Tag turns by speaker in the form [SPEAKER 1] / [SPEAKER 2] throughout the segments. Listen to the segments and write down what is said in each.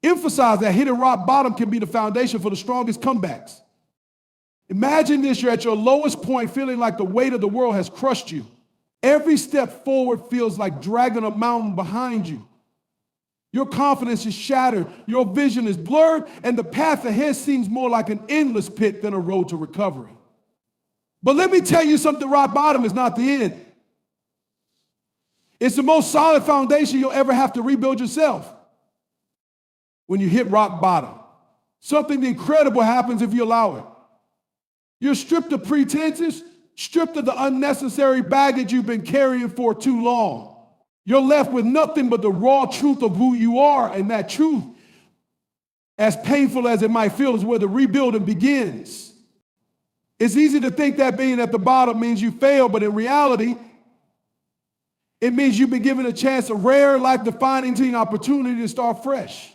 [SPEAKER 1] Emphasize that hitting rock bottom can be the foundation for the strongest comebacks. Imagine this, you're at your lowest point, feeling like the weight of the world has crushed you. Every step forward feels like dragging a mountain behind you. Your confidence is shattered, your vision is blurred, and the path ahead seems more like an endless pit than a road to recovery. But let me tell you something, rock bottom is not the end. It's the most solid foundation you'll ever have to rebuild yourself. When you hit rock bottom, something incredible happens if you allow it. You're stripped of pretenses, stripped of the unnecessary baggage you've been carrying for too long. You're left with nothing but the raw truth of who you are, and that truth, as painful as it might feel, is where the rebuilding begins. It's easy to think that being at the bottom means you failed, but in reality, it means you've been given a chance, a rare, life-defining opportunity to start fresh.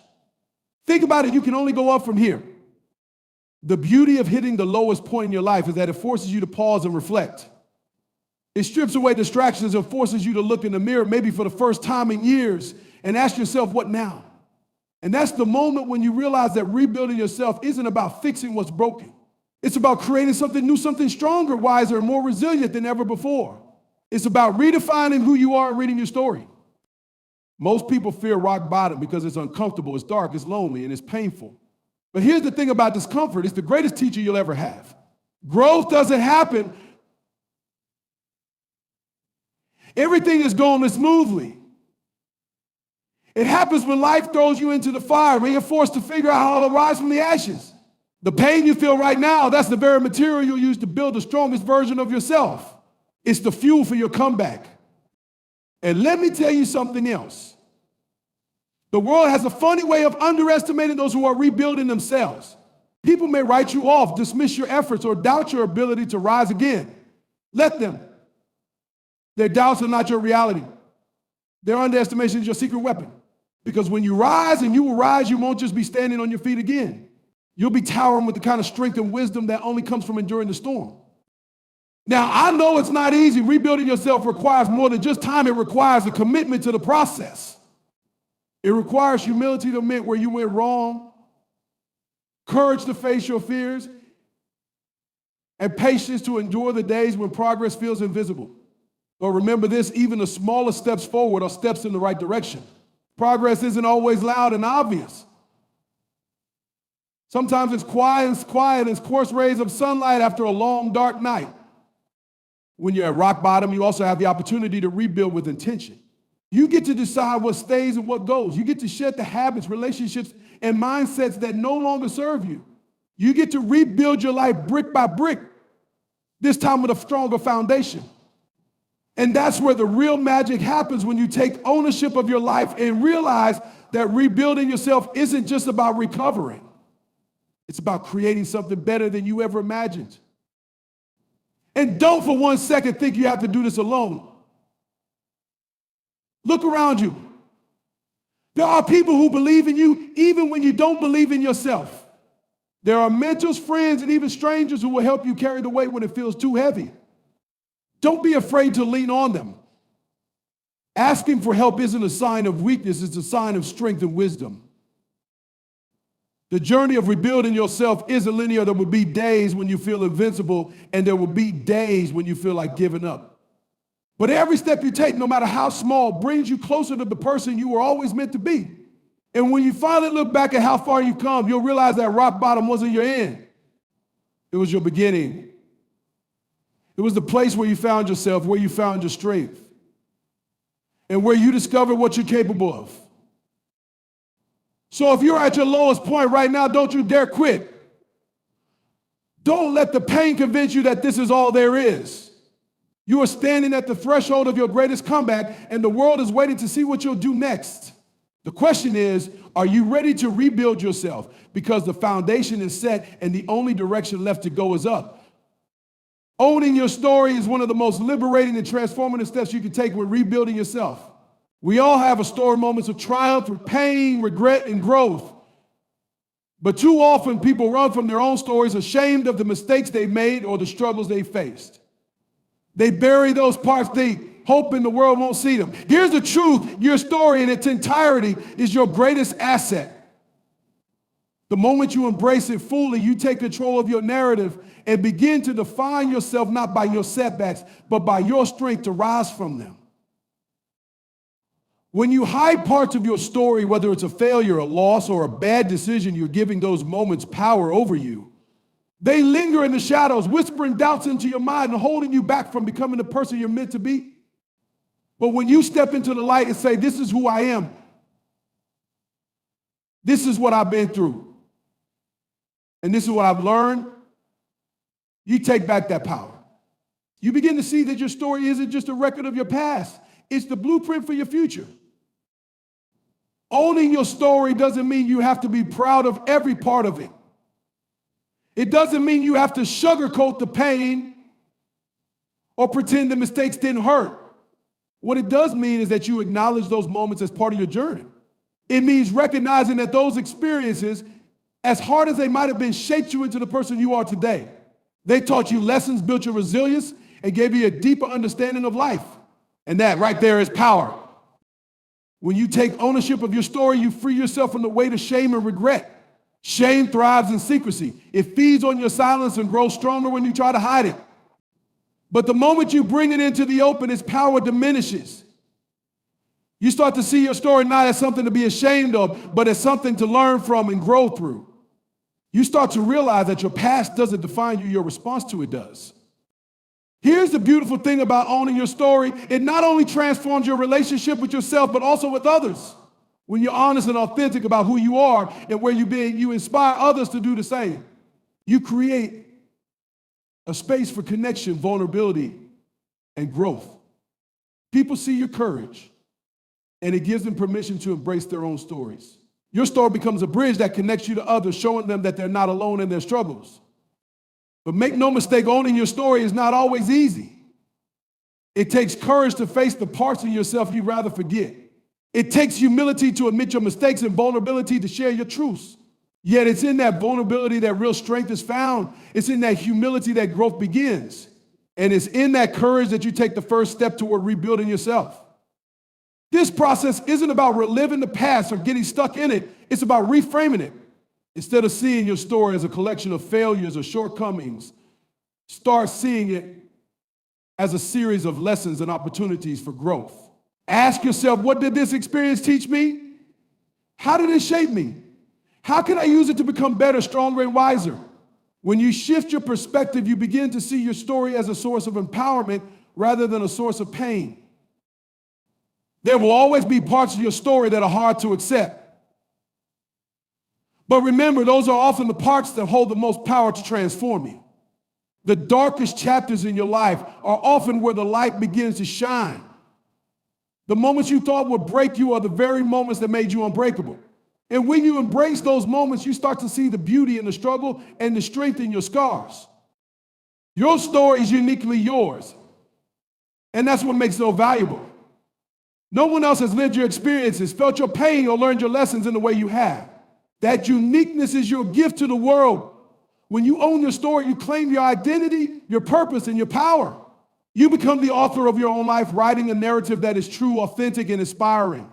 [SPEAKER 1] Think about it, you can only go up from here. The beauty of hitting the lowest point in your life is that it forces you to pause and reflect. It strips away distractions and forces you to look in the mirror, maybe for the first time in years, and ask yourself, what now? And that's the moment when you realize that rebuilding yourself isn't about fixing what's broken. It's about creating something new, something stronger, wiser, and more resilient than ever before. It's about redefining who you are and reading your story. Most people fear rock bottom because it's uncomfortable, it's dark, it's lonely, and it's painful. But here's the thing about discomfort, it's the greatest teacher you'll ever have. Growth doesn't happen. Everything is going smoothly. It happens when life throws you into the fire, when you're forced to figure out how to rise from the ashes. The pain you feel right now, that's the very material you'll use to build the strongest version of yourself. It's the fuel for your comeback. And let me tell you something else. The world has a funny way of underestimating those who are rebuilding themselves. People may write you off, dismiss your efforts, or doubt your ability to rise again. Let them. Their doubts are not your reality. Their underestimation is your secret weapon. Because when you rise, and you will rise, you won't just be standing on your feet again. You'll be towering with the kind of strength and wisdom that only comes from enduring the storm. Now, I know it's not easy. Rebuilding yourself requires more than just time. It requires a commitment to the process. It requires humility to admit where you went wrong, courage to face your fears, and patience to endure the days when progress feels invisible. But remember this, even the smallest steps forward are steps in the right direction. Progress isn't always loud and obvious. Sometimes it's quiet as coarse rays of sunlight after a long, dark night. When you're at rock bottom, you also have the opportunity to rebuild with intention. You get to decide what stays and what goes. You get to shed the habits, relationships, and mindsets that no longer serve you. You get to rebuild your life brick by brick, this time with a stronger foundation. And that's where the real magic happens, when you take ownership of your life and realize that rebuilding yourself isn't just about recovering. It's about creating something better than you ever imagined. And don't for 1 second think you have to do this alone. Look around you. There are people who believe in you even when you don't believe in yourself. There are mentors, friends, and even strangers who will help you carry the weight when it feels too heavy. Don't be afraid to lean on them. Asking for help isn't a sign of weakness, it's a sign of strength and wisdom. The journey of rebuilding yourself isn't linear. There will be days when you feel invincible, and there will be days when you feel like giving up. But every step you take, no matter how small, brings you closer to the person you were always meant to be. And when you finally look back at how far you've come, you'll realize that rock bottom wasn't your end. It was your beginning. It was the place where you found yourself, where you found your strength, and where you discovered what you're capable of. So if you're at your lowest point right now, don't you dare quit. Don't let the pain convince you that this is all there is. You are standing at the threshold of your greatest comeback, and the world is waiting to see what you'll do next. The question is, are you ready to rebuild yourself? Because the foundation is set, and the only direction left to go is up. Owning your story is one of the most liberating and transformative steps you can take when rebuilding yourself. We all have a story, moments of triumph, pain, regret, and growth. But too often, people run from their own stories, ashamed of the mistakes they made or the struggles they faced. They bury those parts deep, hoping the world won't see them. Here's the truth. Your story in its entirety is your greatest asset. The moment you embrace it fully, you take control of your narrative and begin to define yourself not by your setbacks, but by your strength to rise from them. When you hide parts of your story, whether it's a failure, a loss, or a bad decision, you're giving those moments power over you. They linger in the shadows, whispering doubts into your mind and holding you back from becoming the person you're meant to be. But when you step into the light and say, this is who I am, this is what I've been through, and this is what I've learned, you take back that power. You begin to see that your story isn't just a record of your past. It's the blueprint for your future. Owning your story doesn't mean you have to be proud of every part of it. It doesn't mean you have to sugarcoat the pain or pretend the mistakes didn't hurt. What it does mean is that you acknowledge those moments as part of your journey. It means recognizing that those experiences, as hard as they might have been, shaped you into the person you are today. They taught you lessons, built your resilience, and gave you a deeper understanding of life. And that right there is power. When you take ownership of your story, you free yourself from the weight of shame and regret. Shame thrives in secrecy. It feeds on your silence and grows stronger when you try to hide it. But the moment you bring it into the open, its power diminishes. You start to see your story not as something to be ashamed of, but as something to learn from and grow through. You start to realize that your past doesn't define you, your response to it does. Here's the beautiful thing about owning your story. It not only transforms your relationship with yourself, but also with others. When you're honest and authentic about who you are and where you've been, you inspire others to do the same. You create a space for connection, vulnerability, and growth. People see your courage, and it gives them permission to embrace their own stories. Your story becomes a bridge that connects you to others, showing them that they're not alone in their struggles. But make no mistake, owning your story is not always easy. It takes courage to face the parts of yourself you'd rather forget. It takes humility to admit your mistakes and vulnerability to share your truths. Yet it's in that vulnerability that real strength is found. It's in that humility that growth begins. And it's in that courage that you take the first step toward rebuilding yourself. This process isn't about reliving the past or getting stuck in it. It's about reframing it. Instead of seeing your story as a collection of failures or shortcomings, start seeing it as a series of lessons and opportunities for growth. Ask yourself, what did this experience teach me? How did it shape me? How can I use it to become better, stronger, and wiser? When you shift your perspective, you begin to see your story as a source of empowerment rather than a source of pain. There will always be parts of your story that are hard to accept. But remember, those are often the parts that hold the most power to transform you. The darkest chapters in your life are often where the light begins to shine. The moments you thought would break you are the very moments that made you unbreakable. And when you embrace those moments, you start to see the beauty in the struggle and the strength in your scars. Your story is uniquely yours. And that's what makes it so valuable. No one else has lived your experiences, felt your pain, or learned your lessons in the way you have. That uniqueness is your gift to the world. When you own your story, you claim your identity, your purpose, and your power. You become the author of your own life, writing a narrative that is true, authentic, and inspiring.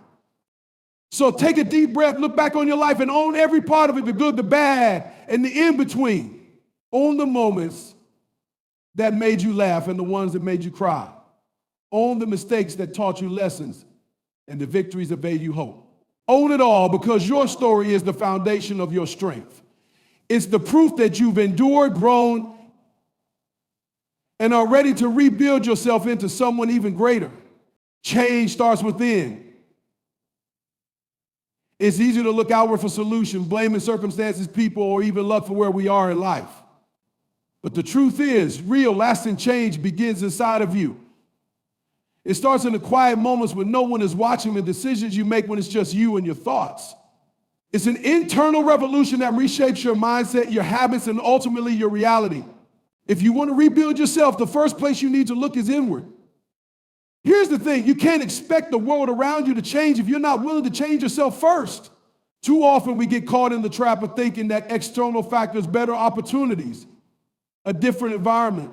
[SPEAKER 1] So take a deep breath, look back on your life, and own every part of it, the good, the bad, and the in-between. Own the moments that made you laugh and the ones that made you cry. Own the mistakes that taught you lessons and the victories that made you hope. Own it all, because your story is the foundation of your strength. It's the proof that you've endured, grown, and are ready to rebuild yourself into someone even greater. Change starts within. It's easy to look outward for solutions, blaming circumstances, people, or even luck for where we are in life. But the truth is, real, lasting change begins inside of you. It starts in the quiet moments when no one is watching, the decisions you make when it's just you and your thoughts. It's an internal revolution that reshapes your mindset, your habits, and ultimately your reality. If you want to rebuild yourself, the first place you need to look is inward. Here's the thing, you can't expect the world around you to change if you're not willing to change yourself first. Too often we get caught in the trap of thinking that external factors, better opportunities, a different environment,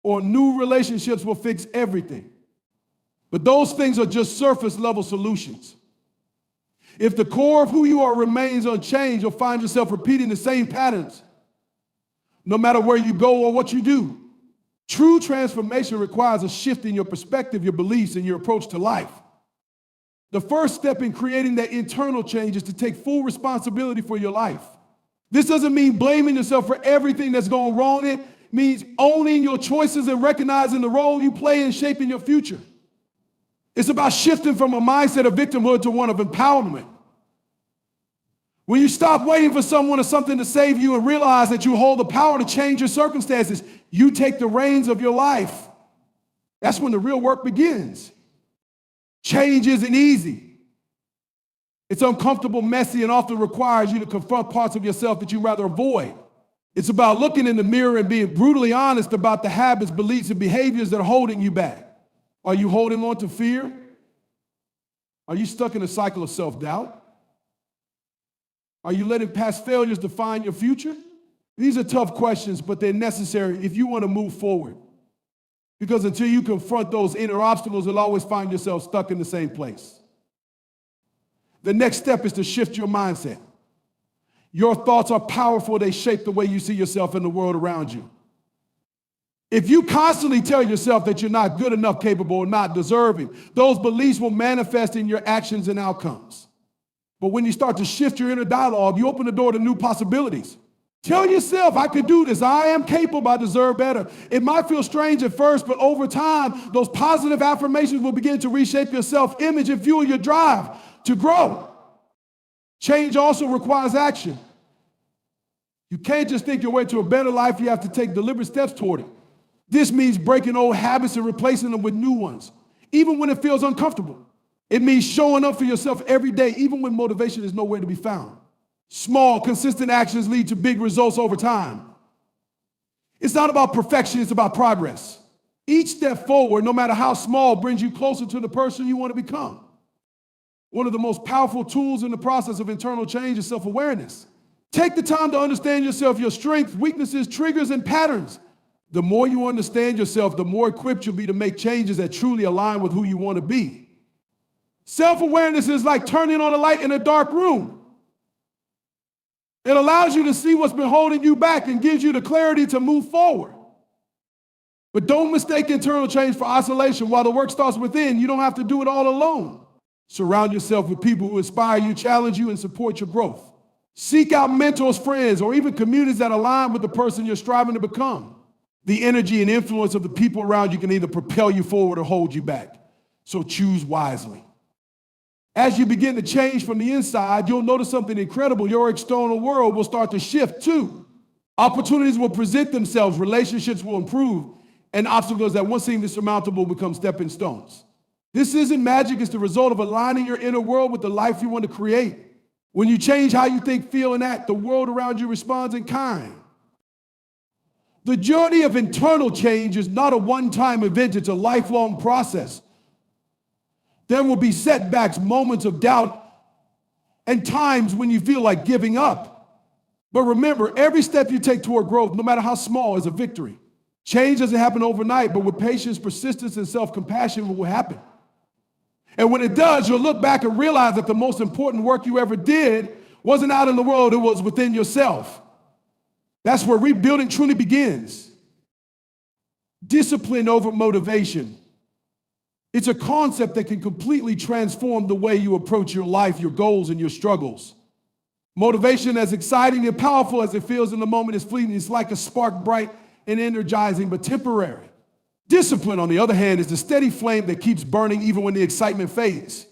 [SPEAKER 1] or new relationships will fix everything. But those things are just surface level solutions. If the core of who you are remains unchanged, you'll find yourself repeating the same patterns, no matter where you go or what you do. True transformation requires a shift in your perspective, your beliefs, and your approach to life. The first step in creating that internal change is to take full responsibility for your life. This doesn't mean blaming yourself for everything that's going wrong. It means owning your choices and recognizing the role you play in shaping your future. It's about shifting from a mindset of victimhood to one of empowerment. When you stop waiting for someone or something to save you and realize that you hold the power to change your circumstances, you take the reins of your life. That's when the real work begins. Change isn't easy. It's uncomfortable, messy, and often requires you to confront parts of yourself that you rather avoid. It's about looking in the mirror and being brutally honest about the habits, beliefs, and behaviors that are holding you back. Are you holding on to fear? Are you stuck in a cycle of self-doubt? Are you letting past failures define your future? These are tough questions, but they're necessary if you want to move forward. Because until you confront those inner obstacles, you'll always find yourself stuck in the same place. The next step is to shift your mindset. Your thoughts are powerful. They shape the way you see yourself and the world around you. If you constantly tell yourself that you're not good enough, capable, or not deserving, those beliefs will manifest in your actions and outcomes. But when you start to shift your inner dialogue, you open the door to new possibilities. Tell yourself, I could do this. I am capable. I deserve better. It might feel strange at first, but over time, those positive affirmations will begin to reshape your self-image and fuel your drive to grow. Change also requires action. You can't just think your way to a better life. You have to take deliberate steps toward it. This means breaking old habits and replacing them with new ones, even when it feels uncomfortable. It means showing up for yourself every day, even when motivation is nowhere to be found. Small, consistent actions lead to big results over time. It's not about perfection, it's about progress. Each step forward, no matter how small, brings you closer to the person you want to become. One of the most powerful tools in the process of internal change is self-awareness. Take the time to understand yourself, your strengths, weaknesses, triggers, and patterns. The more you understand yourself, the more equipped you'll be to make changes that truly align with who you want to be. Self-awareness is like turning on a light in a dark room. It allows you to see what's been holding you back and gives you the clarity to move forward. But don't mistake internal change for isolation. While the work starts within, you don't have to do it all alone. Surround yourself with people who inspire you, challenge you, and support your growth. Seek out mentors, friends, or even communities that align with the person you're striving to become. The energy and influence of the people around you can either propel you forward or hold you back. So choose wisely. As you begin to change from the inside, you'll notice something incredible. Your external world will start to shift too. Opportunities will present themselves, relationships will improve, and obstacles that once seemed insurmountable become stepping stones. This isn't magic, it's the result of aligning your inner world with the life you want to create. When you change how you think, feel, and act, the world around you responds in kind. The journey of internal change is not a one-time event, it's a lifelong process. There will be setbacks, moments of doubt, and times when you feel like giving up. But remember, every step you take toward growth, no matter how small, is a victory. Change doesn't happen overnight, but with patience, persistence, and self-compassion, it will happen. And when it does, you'll look back and realize that the most important work you ever did wasn't out in the world, it was within yourself. That's where rebuilding truly begins. Discipline over motivation. It's a concept that can completely transform the way you approach your life, your goals, and your struggles. Motivation, as exciting and powerful as it feels in the moment, is fleeting. It's like a spark, bright and energizing, but temporary. Discipline, on the other hand, is the steady flame that keeps burning even when the excitement fades.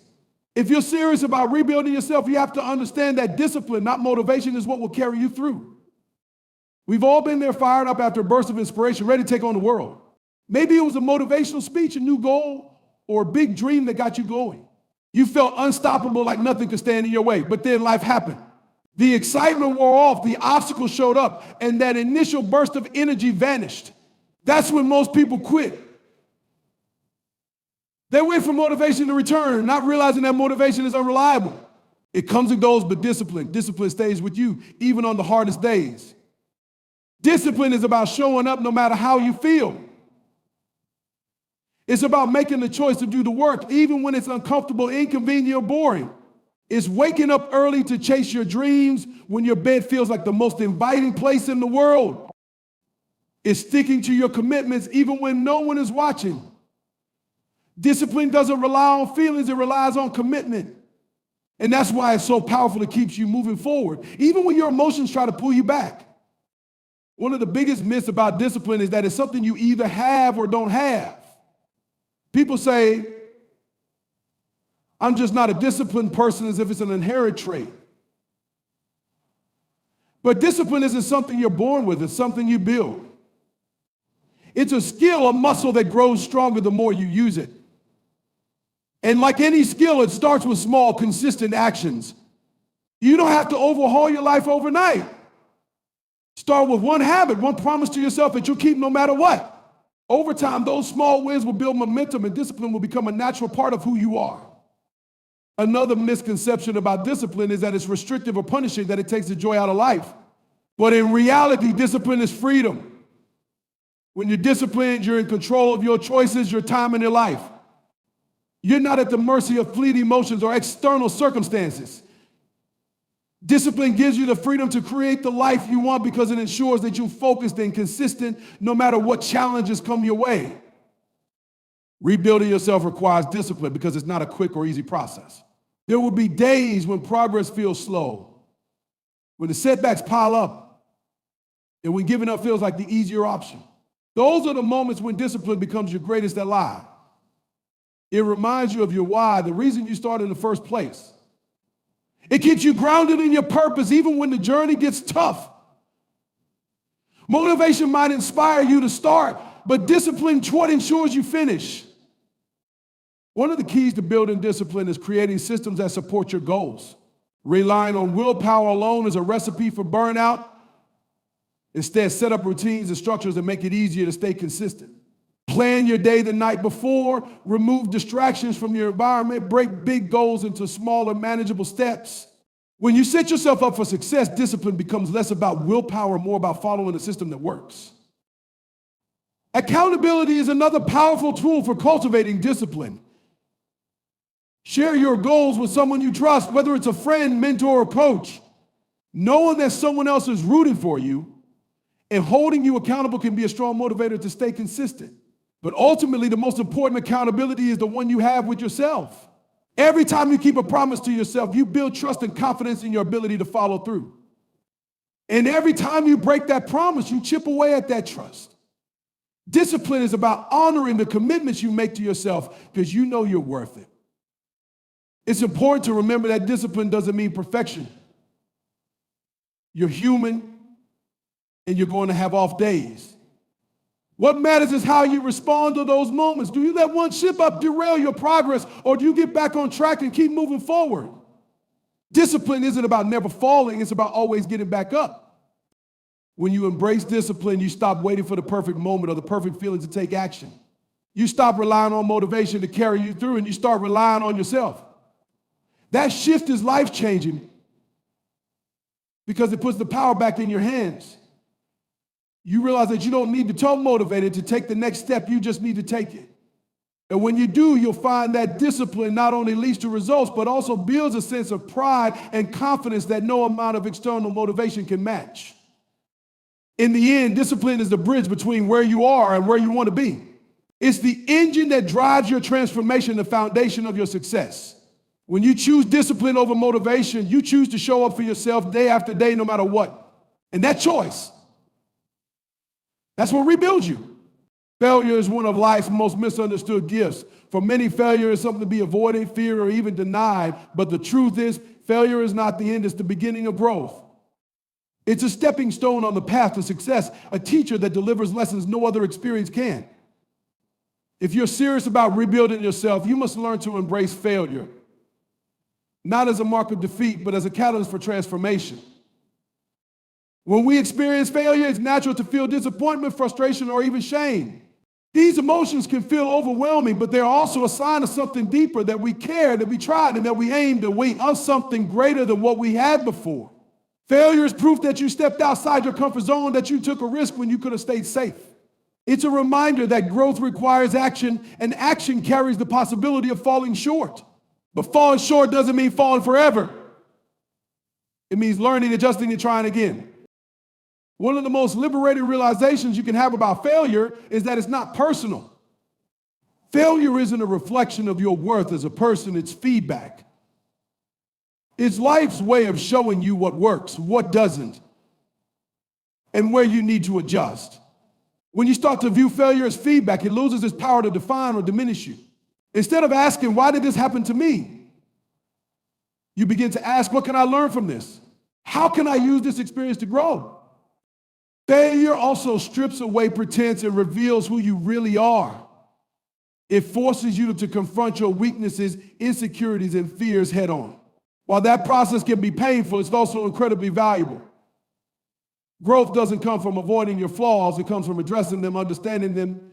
[SPEAKER 1] If you're serious about rebuilding yourself, you have to understand that discipline, not motivation, is what will carry you through. We've all been there fired up after a burst of inspiration, ready to take on the world. Maybe it was a motivational speech, a new goal, or a big dream that got you going. You felt unstoppable, like nothing could stand in your way, but then life happened. The excitement wore off, the obstacles showed up, and that initial burst of energy vanished. That's when most people quit. They wait for motivation to return, not realizing that motivation is unreliable. It comes and goes, but discipline stays with you, even on the hardest days. Discipline is about showing up no matter how you feel. It's about making the choice to do the work, even when it's uncomfortable, inconvenient, or boring. It's waking up early to chase your dreams when your bed feels like the most inviting place in the world. It's sticking to your commitments even when no one is watching. Discipline doesn't rely on feelings, it relies on commitment. And that's why it's so powerful. It keeps you moving forward, even when your emotions try to pull you back. One of the biggest myths about discipline is that it's something you either have or don't have. People say, I'm just not a disciplined person, as if it's an inherent trait. But discipline isn't something you're born with, it's something you build. It's a skill, a muscle that grows stronger the more you use it. And like any skill, it starts with small, consistent actions. You don't have to overhaul your life overnight. Start with one habit, one promise to yourself that you'll keep no matter what. Over time, those small wins will build momentum, and discipline will become a natural part of who you are. Another misconception about discipline is that it's restrictive or punishing, that it takes the joy out of life. But in reality, discipline is freedom. When you're disciplined, you're in control of your choices, your time, and your life. You're not at the mercy of fleeting emotions or external circumstances. Discipline gives you the freedom to create the life you want because it ensures that you're focused and consistent no matter what challenges come your way. Rebuilding yourself requires discipline because it's not a quick or easy process. There will be days when progress feels slow, when the setbacks pile up, and when giving up feels like the easier option. Those are the moments when discipline becomes your greatest ally. It reminds you of your why, the reason you started in the first place. It keeps you grounded in your purpose even when the journey gets tough. Motivation might inspire you to start, but discipline what ensures you finish. One of the keys to building discipline is creating systems that support your goals. Relying on willpower alone is a recipe for burnout. Instead, set up routines and structures that make it easier to stay consistent. Plan your day the night before, remove distractions from your environment, break big goals into smaller, manageable steps. When you set yourself up for success, discipline becomes less about willpower, more about following a system that works. Accountability is another powerful tool for cultivating discipline. Share your goals with someone you trust, whether it's a friend, mentor, or coach. Knowing that someone else is rooting for you and holding you accountable can be a strong motivator to stay consistent. But ultimately, the most important accountability is the one you have with yourself. Every time you keep a promise to yourself, you build trust and confidence in your ability to follow through. And every time you break that promise, you chip away at that trust. Discipline is about honoring the commitments you make to yourself because you know you're worth it. It's important to remember that discipline doesn't mean perfection. You're human, and you're going to have off days. What matters is how you respond to those moments. Do you let one slip up derail your progress, or do you get back on track and keep moving forward? Discipline isn't about never falling, it's about always getting back up. When you embrace discipline, you stop waiting for the perfect moment or the perfect feeling to take action. You stop relying on motivation to carry you through, and you start relying on yourself. That shift is life-changing because it puts the power back in your hands. You realize that you don't need to be motivated to take the next step, you just need to take it. And when you do, you'll find that discipline not only leads to results, but also builds a sense of pride and confidence that no amount of external motivation can match. In the end, discipline is the bridge between where you are and where you want to be. It's the engine that drives your transformation, the foundation of your success. When you choose discipline over motivation, you choose to show up for yourself day after day, no matter what. And that choice, that's what rebuilds you. Failure is one of life's most misunderstood gifts. For many, failure is something to be avoided, feared, or even denied. But the truth is, failure is not the end, it's the beginning of growth. It's a stepping stone on the path to success, a teacher that delivers lessons no other experience can. If you're serious about rebuilding yourself, you must learn to embrace failure. Not as a mark of defeat, but as a catalyst for transformation. When we experience failure, it's natural to feel disappointment, frustration, or even shame. These emotions can feel overwhelming, but they're also a sign of something deeper, that we care, that we tried, and that we aimed to wait on something greater than what we had before. Failure is proof that you stepped outside your comfort zone, that you took a risk when you could have stayed safe. It's a reminder that growth requires action, and action carries the possibility of falling short. But falling short doesn't mean falling forever. It means learning, adjusting, and trying again. One of the most liberating realizations you can have about failure is that it's not personal. Failure isn't a reflection of your worth as a person, it's feedback. It's life's way of showing you what works, what doesn't, and where you need to adjust. When you start to view failure as feedback, it loses its power to define or diminish you. Instead of asking, why did this happen to me? You begin to ask, what can I learn from this? How can I use this experience to grow? Failure also strips away pretense and reveals who you really are. It forces you to confront your weaknesses, insecurities, and fears head on. While that process can be painful, it's also incredibly valuable. Growth doesn't come from avoiding your flaws, it comes from addressing them, understanding them,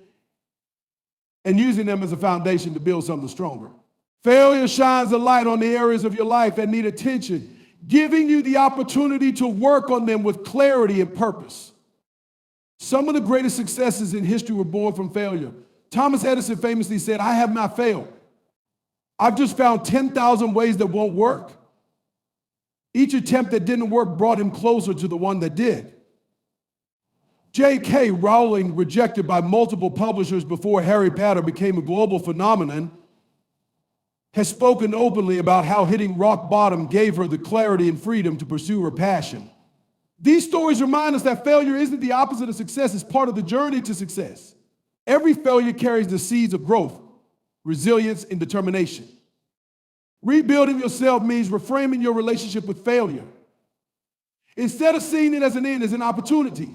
[SPEAKER 1] and using them as a foundation to build something stronger. Failure shines a light on the areas of your life that need attention, giving you the opportunity to work on them with clarity and purpose. Some of the greatest successes in history were born from failure. Thomas Edison famously said, "I have not failed. I've just found 10,000 ways that won't work." Each attempt that didn't work brought him closer to the one that did. J.K. Rowling, rejected by multiple publishers before Harry Potter became a global phenomenon, has spoken openly about how hitting rock bottom gave her the clarity and freedom to pursue her passion. These stories remind us that failure isn't the opposite of success, it's part of the journey to success. Every failure carries the seeds of growth, resilience, and determination. Rebuilding yourself means reframing your relationship with failure. Instead of seeing it as an end, as an opportunity.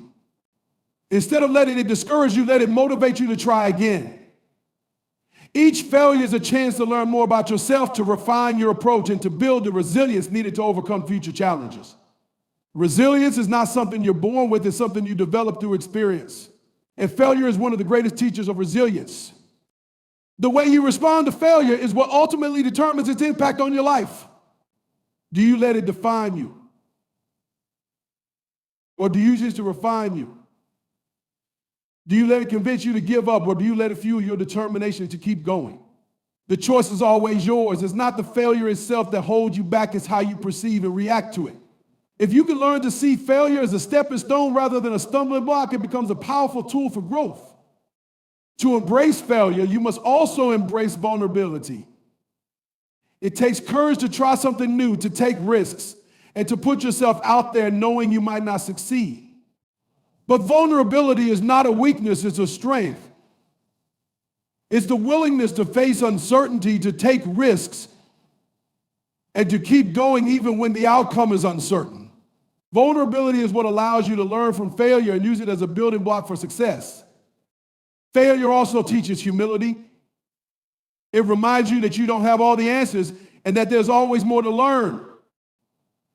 [SPEAKER 1] Instead of letting it discourage you, let it motivate you to try again. Each failure is a chance to learn more about yourself, to refine your approach, and to build the resilience needed to overcome future challenges. Resilience is not something you're born with, it's something you develop through experience. And failure is one of the greatest teachers of resilience. The way you respond to failure is what ultimately determines its impact on your life. Do you let it define you? Or do you use it to refine you? Do you let it convince you to give up, or do you let it fuel your determination to keep going? The choice is always yours. It's not the failure itself that holds you back, it's how you perceive and react to it. If you can learn to see failure as a stepping stone rather than a stumbling block, it becomes a powerful tool for growth. To embrace failure, you must also embrace vulnerability. It takes courage to try something new, to take risks, and to put yourself out there knowing you might not succeed. But vulnerability is not a weakness, it's a strength. It's the willingness to face uncertainty, to take risks, and to keep going even when the outcome is uncertain. Vulnerability is what allows you to learn from failure and use it as a building block for success. Failure also teaches humility. It reminds you that you don't have all the answers and that there's always more to learn.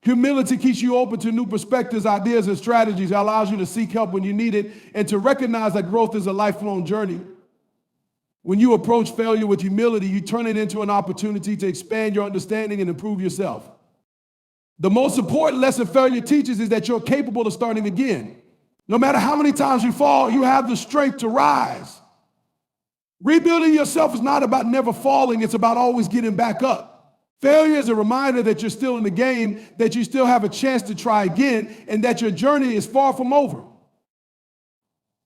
[SPEAKER 1] Humility keeps you open to new perspectives, ideas, and strategies. It allows you to seek help when you need it and to recognize that growth is a lifelong journey. When you approach failure with humility, you turn it into an opportunity to expand your understanding and improve yourself. The most important lesson failure teaches is that you're capable of starting again. No matter how many times you fall, you have the strength to rise. Rebuilding yourself is not about never falling, it's about always getting back up. Failure is a reminder that you're still in the game, that you still have a chance to try again, and that your journey is far from over.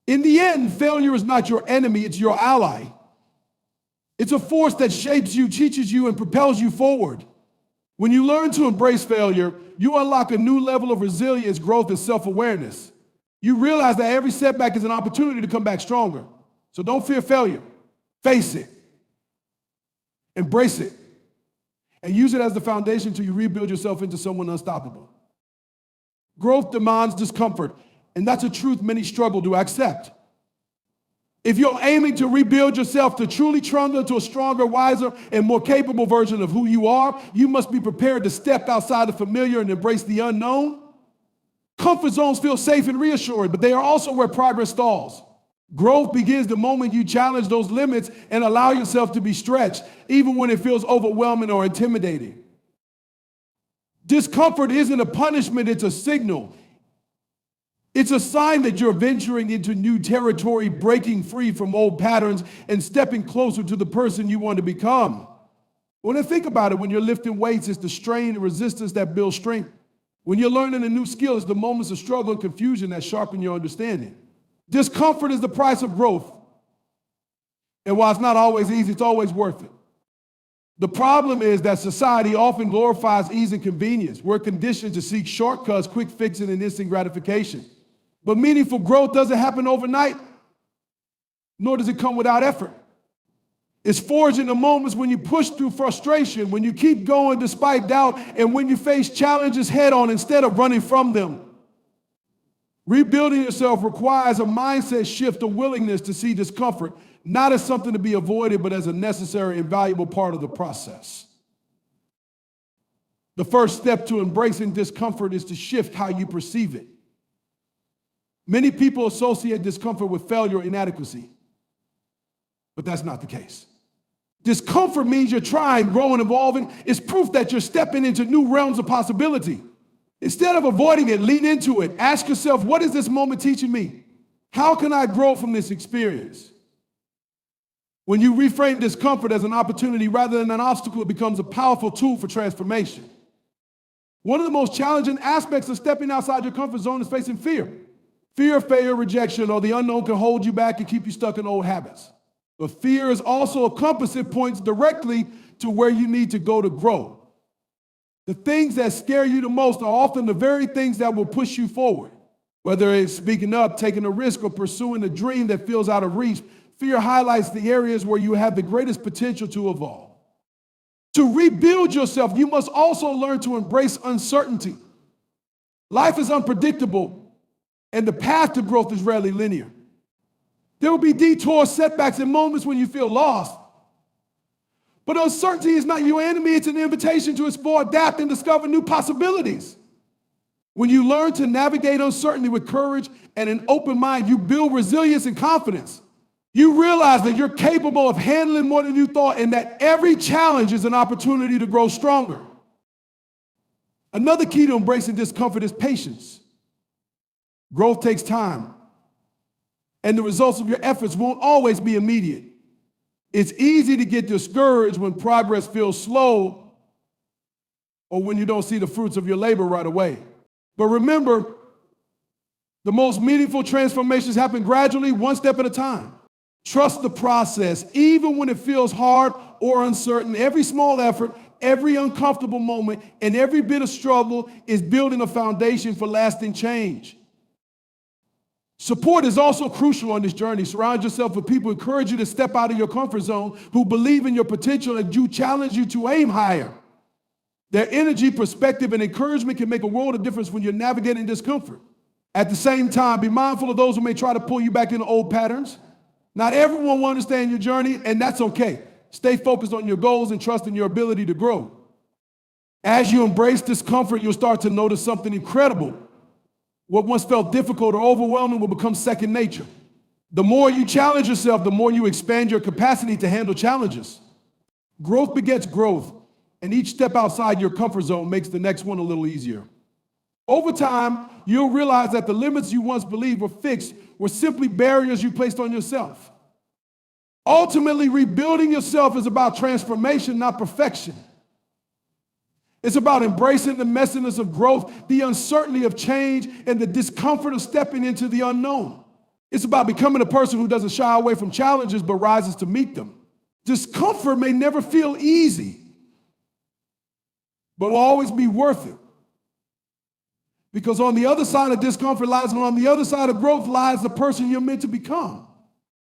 [SPEAKER 1] In the end, failure is not your enemy, it's your ally. It's a force that shapes you, teaches you, and propels you forward. When you learn to embrace failure, you unlock a new level of resilience, growth, and self-awareness. You realize that every setback is an opportunity to come back stronger. So don't fear failure. Face it. Embrace it. And use it as the foundation to you rebuild yourself into someone unstoppable. Growth demands discomfort, and that's a truth many struggle to accept. If you're aiming to rebuild yourself to truly turn into a stronger, wiser, and more capable version of who you are, you must be prepared to step outside the familiar and embrace the unknown. Comfort zones feel safe and reassuring, but they are also where progress stalls. Growth begins the moment you challenge those limits and allow yourself to be stretched, even when it feels overwhelming or intimidating. Discomfort isn't a punishment, it's a signal. It's a sign that you're venturing into new territory, breaking free from old patterns, and stepping closer to the person you want to become. When I think about it, when you're lifting weights, it's the strain and resistance that builds strength. When you're learning a new skill, it's the moments of struggle and confusion that sharpen your understanding. Discomfort is the price of growth. And while it's not always easy, it's always worth it. The problem is that society often glorifies ease and convenience. We're conditioned to seek shortcuts, quick fixing, and instant gratification. But meaningful growth doesn't happen overnight, nor does it come without effort. It's forged in the moments when you push through frustration, when you keep going despite doubt, and when you face challenges head on instead of running from them. Rebuilding yourself requires a mindset shift, a willingness to see discomfort, not as something to be avoided, but as a necessary and valuable part of the process. The first step to embracing discomfort is to shift how you perceive it. Many people associate discomfort with failure or inadequacy, but that's not the case. Discomfort means you're trying, growing, evolving. It's proof that you're stepping into new realms of possibility. Instead of avoiding it, lean into it. Ask yourself, what is this moment teaching me? How can I grow from this experience? When you reframe discomfort as an opportunity rather than an obstacle, it becomes a powerful tool for transformation. One of the most challenging aspects of stepping outside your comfort zone is facing fear. Fear of failure, rejection, or the unknown can hold you back and keep you stuck in old habits. But fear is also a compass. It points directly to where you need to go to grow. The things that scare you the most are often the very things that will push you forward. Whether it's speaking up, taking a risk, or pursuing a dream that feels out of reach, fear highlights the areas where you have the greatest potential to evolve. To rebuild yourself, you must also learn to embrace uncertainty. Life is unpredictable, and the path to growth is rarely linear. There will be detours, setbacks, and moments when you feel lost. But uncertainty is not your enemy. It's an invitation to explore, adapt, and discover new possibilities. When you learn to navigate uncertainty with courage and an open mind, you build resilience and confidence. You realize that you're capable of handling more than you thought and that every challenge is an opportunity to grow stronger. Another key to embracing discomfort is patience. Growth takes time, and the results of your efforts won't always be immediate. It's easy to get discouraged when progress feels slow or when you don't see the fruits of your labor right away. But remember, the most meaningful transformations happen gradually, one step at a time. Trust the process, even when it feels hard or uncertain. Every small effort, every uncomfortable moment, and every bit of struggle is building a foundation for lasting change. Support is also crucial on this journey. Surround yourself with people who encourage you to step out of your comfort zone, who believe in your potential and do challenge you to aim higher. Their energy, perspective, and encouragement can make a world of difference when you're navigating discomfort. At the same time, be mindful of those who may try to pull you back into old patterns. Not everyone will understand your journey, and that's okay. Stay focused on your goals and trust in your ability to grow. As you embrace discomfort, you'll start to notice something incredible. What once felt difficult or overwhelming will become second nature. The more you challenge yourself, the more you expand your capacity to handle challenges. Growth begets growth, and each step outside your comfort zone makes the next one a little easier. Over time, you'll realize that the limits you once believed were fixed were simply barriers you placed on yourself. Ultimately, rebuilding yourself is about transformation, not perfection. It's about embracing the messiness of growth, the uncertainty of change, and the discomfort of stepping into the unknown. It's about becoming a person who doesn't shy away from challenges but rises to meet them. Discomfort may never feel easy, but will always be worth it. Because on the other side of discomfort lies, and on the other side of growth lies the person you're meant to become.